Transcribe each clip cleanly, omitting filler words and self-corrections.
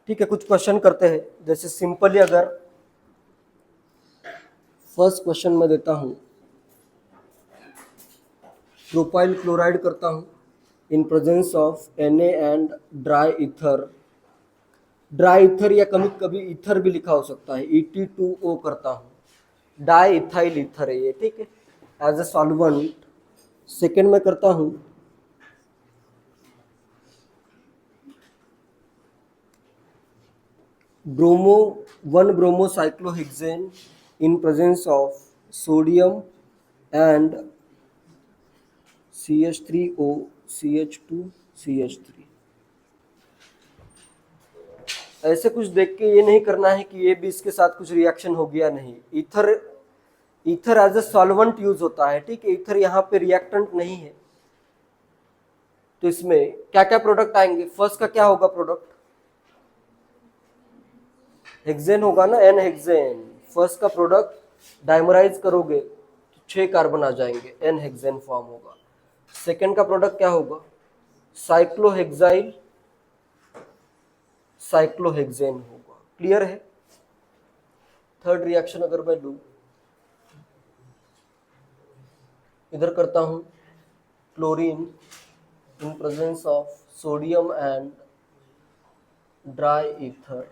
ठीक है, कुछ क्वेश्चन करते हैं। जैसे सिंपली अगर फर्स्ट क्वेश्चन मैं देता हूं, प्रोपाइल क्लोराइड करता हूं इन presence of Na and dry ether. Dry ether या कभी कभी ईथर भी लिखा हो सकता है, Et2O करता हूं, डाई इथाइल ईथर है ये, ठीक है, एज ए सॉल्वेंट। सेकेंड में करता हूं bromo 1 bromocyclohexane in presence of sodium and CH3O CH2 CH3। ऐसे कुछ देख के ये नहीं करना है कि ये भी इसके साथ कुछ रिएक्शन हो गया, नहीं। Ether ether as a solvent use होता है, ठीक है, ईथर यहाँ पे रिएक्टेंट नहीं है। तो इसमें क्या क्या प्रोडक्ट आएंगे? फर्स्ट का क्या होगा प्रोडक्ट? हेक्सेन होगा ना, एन हेक्सेन। फर्स्ट का प्रोडक्ट डाइमराइज करोगे तो 6 कार्बन आ जाएंगे, एन हेक्सेन फॉर्म होगा। सेकेंड का प्रोडक्ट क्या होगा? साइक्लोहेक्साइल साइक्लोहेक्सेन होगा। क्लियर है? थर्ड रिएक्शन अगर मैं लूं, इधर करता हूं chlorine in presence of sodium and dry ether,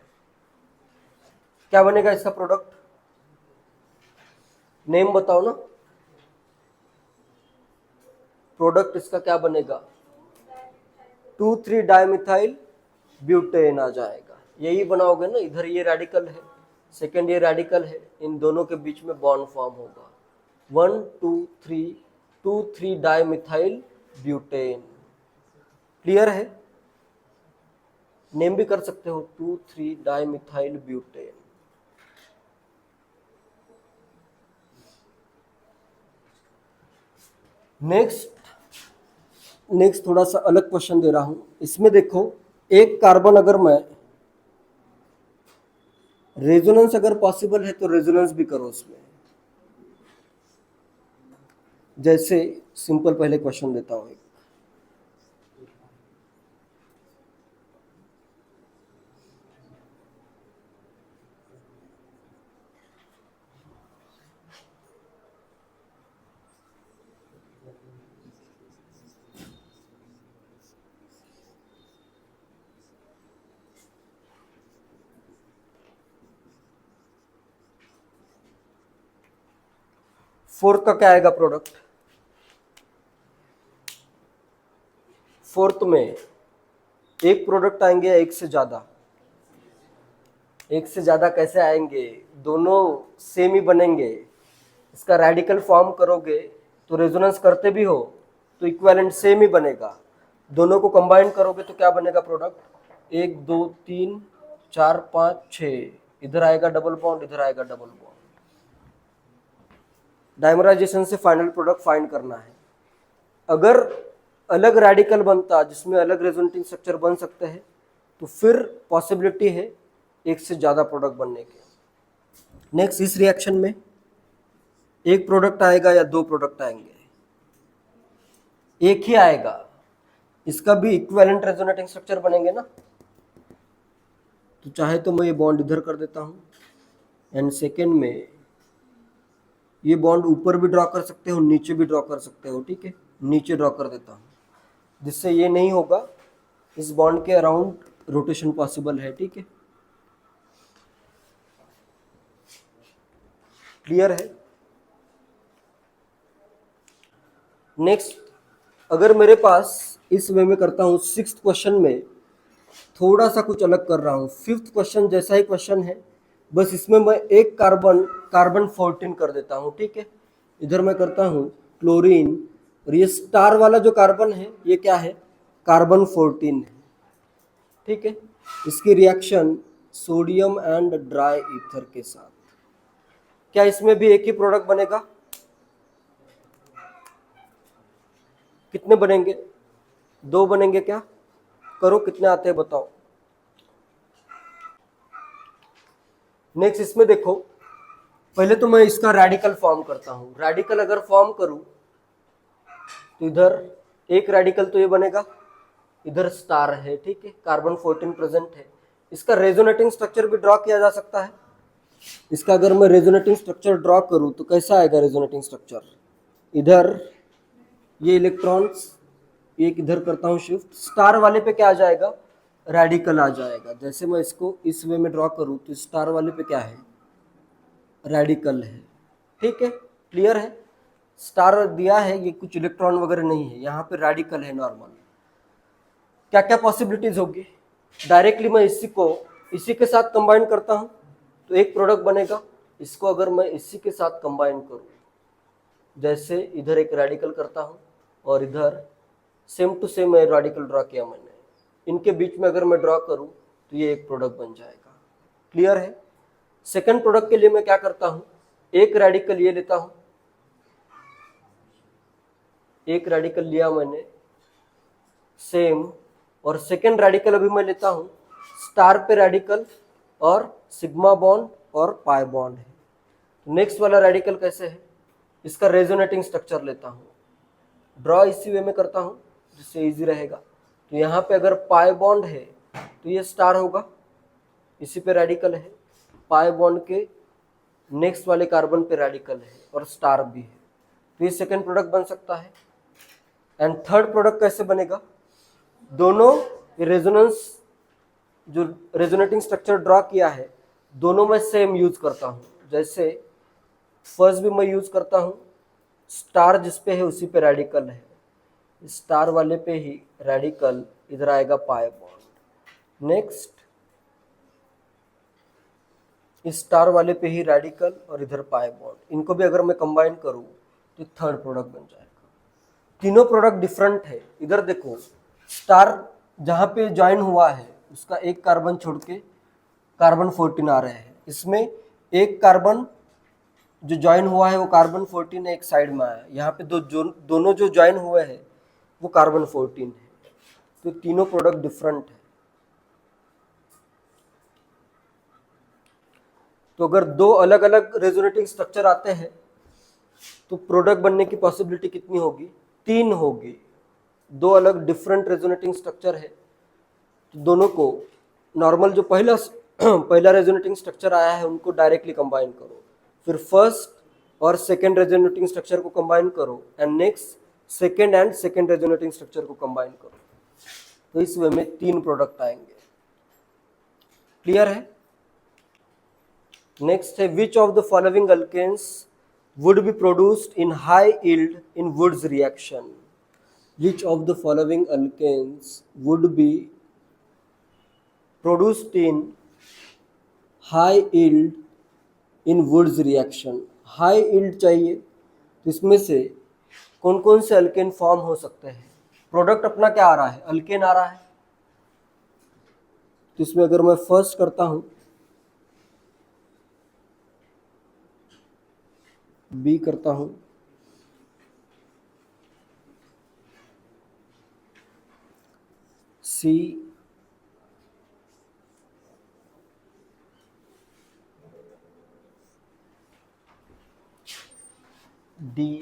क्या बनेगा इसका प्रोडक्ट? नेम बताओ ना, प्रोडक्ट इसका क्या बनेगा? 2,3 डाइमिथाइल ब्यूटेन आ जाएगा। यही बनाओगे ना, इधर ये रेडिकल है, सेकेंड ये रेडिकल है, इन दोनों के बीच में बॉन्ड फॉर्म होगा। 1 2 3 2,3 डाइमिथाइल ब्यूटेन। क्लियर है? नेम भी कर सकते हो, 2,3 डाइमिथाइल ब्यूटेन। नेक्स्ट थोड़ा सा अलग क्वेश्चन दे रहा हूं। इसमें देखो, एक कार्बन अगर मैं रेजोनेंस अगर पॉसिबल है तो रेजोनेंस भी करो उसमें। जैसे सिंपल पहले क्वेश्चन देता हूं एक, फोर्थ का क्या आएगा प्रोडक्ट? फोर्थ में एक प्रोडक्ट आएंगे या एक से ज्यादा? एक से ज्यादा कैसे आएंगे? दोनों सेम ही बनेंगे। इसका रेडिकल फॉर्म करोगे तो रेजोनेंस करते भी हो तो इक्विवेलेंट सेम ही बनेगा। दोनों को कंबाइन करोगे तो क्या बनेगा प्रोडक्ट? 1 2 3 4 5 6, इधर आएगा डबल बॉन्ड, इधर आएगा डबल बॉन्ड। डाइमराइजेशन से फाइनल प्रोडक्ट फाइंड करना है। अगर अलग रेडिकल बनता जिसमें अलग रेजोनेटिंग स्ट्रक्चर बन सकते हैं तो फिर पॉसिबिलिटी है एक से ज्यादा प्रोडक्ट बनने के। नेक्स्ट, इस रिएक्शन में एक प्रोडक्ट आएगा या दो प्रोडक्ट आएंगे? एक ही आएगा। इसका भी इक्विवेलेंट रेजोनेटिंग स्ट्रक्चर बनेंगे ना। तो चाहे तो मैं ये बॉन्ड इधर कर देता हूं, एंड सेकेंड में ये बॉन्ड ऊपर भी ड्रॉ कर सकते हो, नीचे भी ड्रॉ कर सकते हो, ठीक है। नीचे ड्रॉ कर देता हूं, जिससे ये नहीं होगा, इस बॉन्ड के अराउंड रोटेशन पॉसिबल है, ठीक है। क्लियर है? नेक्स्ट, अगर मेरे पास इस वे में करता हूं, सिक्स्थ क्वेश्चन में थोड़ा सा कुछ अलग कर रहा हूं। फिफ्थ क्वेश्चन जैसा ही क्वेश्चन है, बस इसमें मैं एक कार्बन 14 कर देता हूं, ठीक है। इधर मैं करता हूं क्लोरीन, और ये स्टार वाला जो कार्बन है ये क्या है? कार्बन 14 है, ठीक है। इसकी reaction sodium and dry ether के साथ, क्या इसमें भी एक ही प्रोडक्ट बनेगा? कितने बनेंगे? 2 बनेंगे क्या? करो, कितने आते हैं बताओ। नेक्स्ट, इसमें देखो, पहले तो मैं इसका रेडिकल फॉर्म करता हूं। रेडिकल अगर फॉर्म करूं तो इधर एक रेडिकल तो ये बनेगा, इधर स्टार है, ठीक है, कार्बन 14 प्रेजेंट है। इसका रेजोनेटिंग स्ट्रक्चर भी ड्रॉ किया जा सकता है। इसका अगर मैं रेजोनेटिंग स्ट्रक्चर ड्रॉ करूं तो कैसा आएगा रेजोनेटिंग स्ट्रक्चर? इधर ये इलेक्ट्रॉन्स एक इधर करता हूं शिफ्ट, स्टार वाले पे क्या आ जाएगा? रेडिकल आ जाएगा। जैसे मैं इसको इस वे में ड्रॉ करूं तो स्टार वाले पे क्या है? रेडिकल है। ठीक है, क्लियर है? स्टार दिया है, ये कुछ इलेक्ट्रॉन वगैरह नहीं है, यहाँ पे रेडिकल है नॉर्मल। क्या क्या पॉसिबिलिटीज होगी? डायरेक्टली मैं इसी के साथ कंबाइन करता हूं तो एक प्रोडक्ट बनेगा। इसको अगर मैं इसी के साथ कंबाइन करूं, जैसे इधर एक रेडिकल करता हूं और इधर same to same radical draw किया मैंने, इनके बीच में अगर मैं ड्रॉ करूं तो ये एक प्रोडक्ट बन जाएगा। क्लियर है? सेकंड प्रोडक्ट के लिए मैं क्या करता हूं, एक रेडिकल ये लेता हूं, एक रेडिकल लिया मैंने सेम, और सेकंड रेडिकल अभी मैं लेता हूं, स्टार पे रेडिकल और सिग्मा बॉन्ड और पाई बॉन्ड है। नेक्स्ट वाला रेडिकल कैसे है? इसका रेजोनेटिंग स्ट्रक्चर लेता हूं, ड्रॉ इसी वे में करता हूं जिससे इजी रहेगा। तो यहाँ पे अगर पाई बॉन्ड है तो ये स्टार होगा, इसी पे रेडिकल है, पाई बॉन्ड के नेक्स्ट वाले कार्बन पे रेडिकल है और स्टार भी है, तो ये सेकंड प्रोडक्ट बन सकता है। एंड थर्ड प्रोडक्ट कैसे बनेगा? दोनों रेजोनेंस जो रेजोनेटिंग स्ट्रक्चर ड्रॉ किया है दोनों में सेम यूज करता हूं। जैसे फर्स्ट भी मैं यूज करता हूं, स्टार जिस पे है उसी पे रेडिकल है, स्टार वाले पे ही रेडिकल, इधर आएगा पाई बॉन्ड। नेक्स्ट इस स्टार वाले पे ही रेडिकल और इधर पाई बॉन्ड, इनको भी अगर मैं कंबाइन करूं तो थर्ड प्रोडक्ट बन जाएगा। तीनों प्रोडक्ट डिफरेंट है। इधर देखो, स्टार जहां पे ज्वाइन हुआ है उसका एक कार्बन छोड़ के कार्बन 14 आ रहे हैं, इसमें एक कार्बन जो ज्वाइन हुआ है वो कार्बन 14 एक साइड में आया, यहाँ पे दोनों जो ज्वाइन हुए हैं वो कार्बन 14 है, तो तीनों प्रोडक्ट डिफरेंट है। तो अगर दो अलग अलग रेजोनेटिंग स्ट्रक्चर आते हैं तो प्रोडक्ट बनने की पॉसिबिलिटी कितनी होगी? 3 होगी। दो अलग डिफरेंट रेजोनेटिंग स्ट्रक्चर है तो दोनों को नॉर्मल जो पहला रेजोनेटिंग स्ट्रक्चर आया है उनको डायरेक्टली कंबाइन करो, फिर फर्स्ट और सेकेंड रेजोनेटिंग स्ट्रक्चर को कंबाइन करो and next second resonating structure को कंबाइन करो, तो इस वे में 3 प्रोडक्ट आएंगे। क्लियर है? नेक्स्ट है, which of the following alkenes would be produced in high yield in Wood's reaction? Which of the following alkanes would be produced in high yield in Wood's reaction? High yield चाहिए तो इसमें से कौन कौन से alkane form हो सकते हैं? प्रोडक्ट अपना क्या आ रहा है? अल्केन आ रहा है, तो इसमें अगर मैं फर्स्ट करता हूं, बी करता हूं, सी, डी,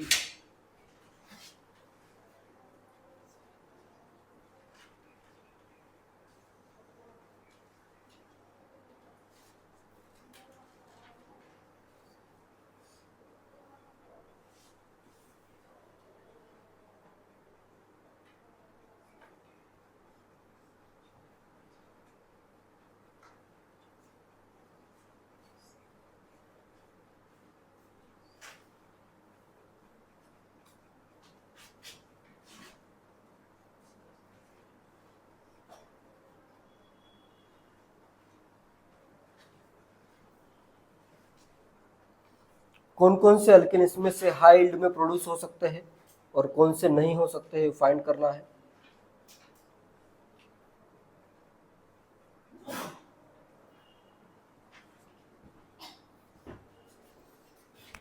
कौन कौन से अल्केन इसमें से हाई यील्ड में प्रोड्यूस हो सकते हैं और कौन से नहीं हो सकते हैं, फाइंड करना है।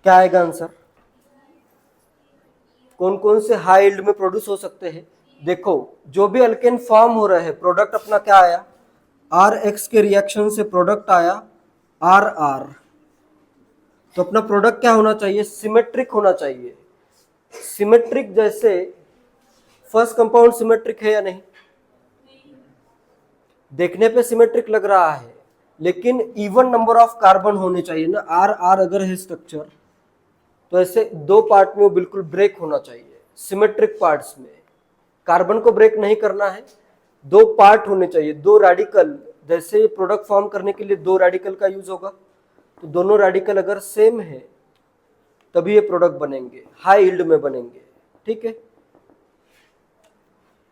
क्या आएगा आंसर? कौन कौन से हाई यील्ड में प्रोड्यूस हो सकते हैं? देखो, जो भी अल्केन फॉर्म हो रहे हैं, प्रोडक्ट अपना क्या आया? आर एक्स के रिएक्शन से प्रोडक्ट आया आर आर, तो अपना प्रोडक्ट क्या होना चाहिए? सिमेट्रिक होना चाहिए। सिमेट्रिक जैसे फर्स्ट कंपाउंड सिमेट्रिक है या नहीं? देखने पे सिमेट्रिक लग रहा है, लेकिन इवन नंबर ऑफ कार्बन होने चाहिए ना। आर आर अगर है स्ट्रक्चर, तो ऐसे दो पार्ट में वो बिल्कुल ब्रेक होना चाहिए। सिमेट्रिक पार्ट्स में कार्बन को ब्रेक नहीं करना है, दो पार्ट होने चाहिए, दो रेडिकल। जैसे प्रोडक्ट फॉर्म करने के लिए दो रेडिकल का यूज होगा, तो दोनों रेडिकल अगर सेम है तभी ये प्रोडक्ट बनेंगे, हाई यील्ड में बनेंगे। ठीक है,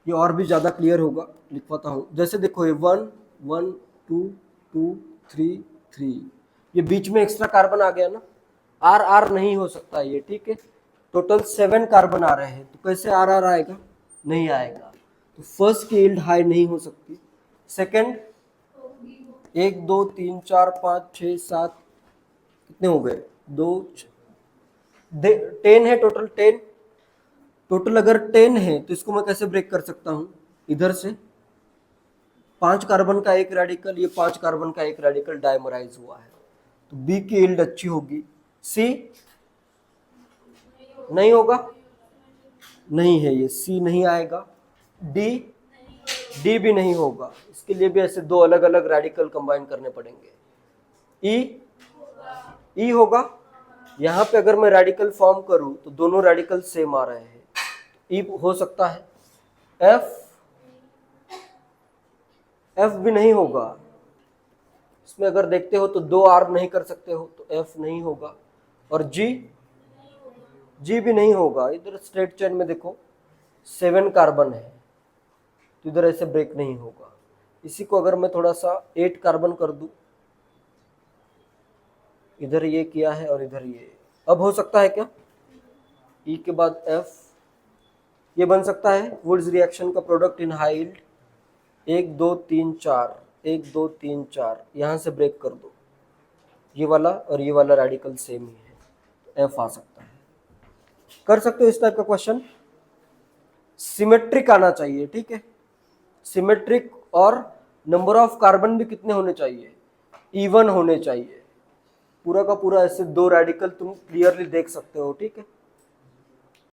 ये और भी ज्यादा क्लियर होगा, लिखवाता हूं। जैसे देखो ये 1 1 2 2 3 3, ये बीच में एक्स्ट्रा कार्बन आ गया ना, आर आर नहीं हो सकता ये। ठीक है, टोटल 7 कार्बन आ रहे हैं, तो कैसे आर आर आएगा? नहीं आएगा। तो फर्स्ट की यील्ड हाई नहीं हो सकती। सेकंड 1 2 3 4 5 6 7, कितने हो गए? 2 10 है टोटल, 10 टोटल। अगर 10 है तो इसको मैं कैसे ब्रेक कर सकता हूं? इधर से 5 कार्बन का एक रेडिकल, ये 5 कार्बन का एक रेडिकल डायमराइज हुआ है, तो बी की यील्ड अच्छी होगी। सी नहीं होगा, नहीं है, ये सी नहीं आएगा। डी डी भी नहीं होगा, इसके लिए भी ऐसे दो अलग अलग रेडिकल कंबाइन करने पड़ेंगे। ई ई होगा, यहाँ पे अगर मैं रेडिकल फॉर्म करूं तो दोनों रेडिकल सेम आ रहे हैं, ई हो सकता है। एफ एफ भी नहीं होगा, इसमें अगर देखते हो तो 2 आर नहीं कर सकते हो, तो एफ नहीं होगा। और जी जी भी नहीं होगा, इधर स्ट्रेट चेन में देखो 7 कार्बन है, तो इधर ऐसे ब्रेक नहीं होगा। इसी को अगर मैं थोड़ा सा 8 कार्बन कर दूं, इधर ये किया है और इधर ये, अब हो सकता है क्या? ई के बाद एफ, ये बन सकता है वुड्स रिएक्शन का प्रोडक्ट इन हाई यील्ड। 1 2 3 4, 1 2 3 4, यहां से ब्रेक कर दो, ये वाला और ये वाला रेडिकल सेम ही है, एफ आ सकता है। कर सकते हो इस टाइप का क्वेश्चन। सिमेट्रिक आना चाहिए, ठीक है, सिमेट्रिक, और नंबर ऑफ कार्बन भी कितने होने चाहिए? इवन होने चाहिए। पूरा का पूरा ऐसे दो रेडिकल तुम क्लियरली देख सकते हो, ठीक है।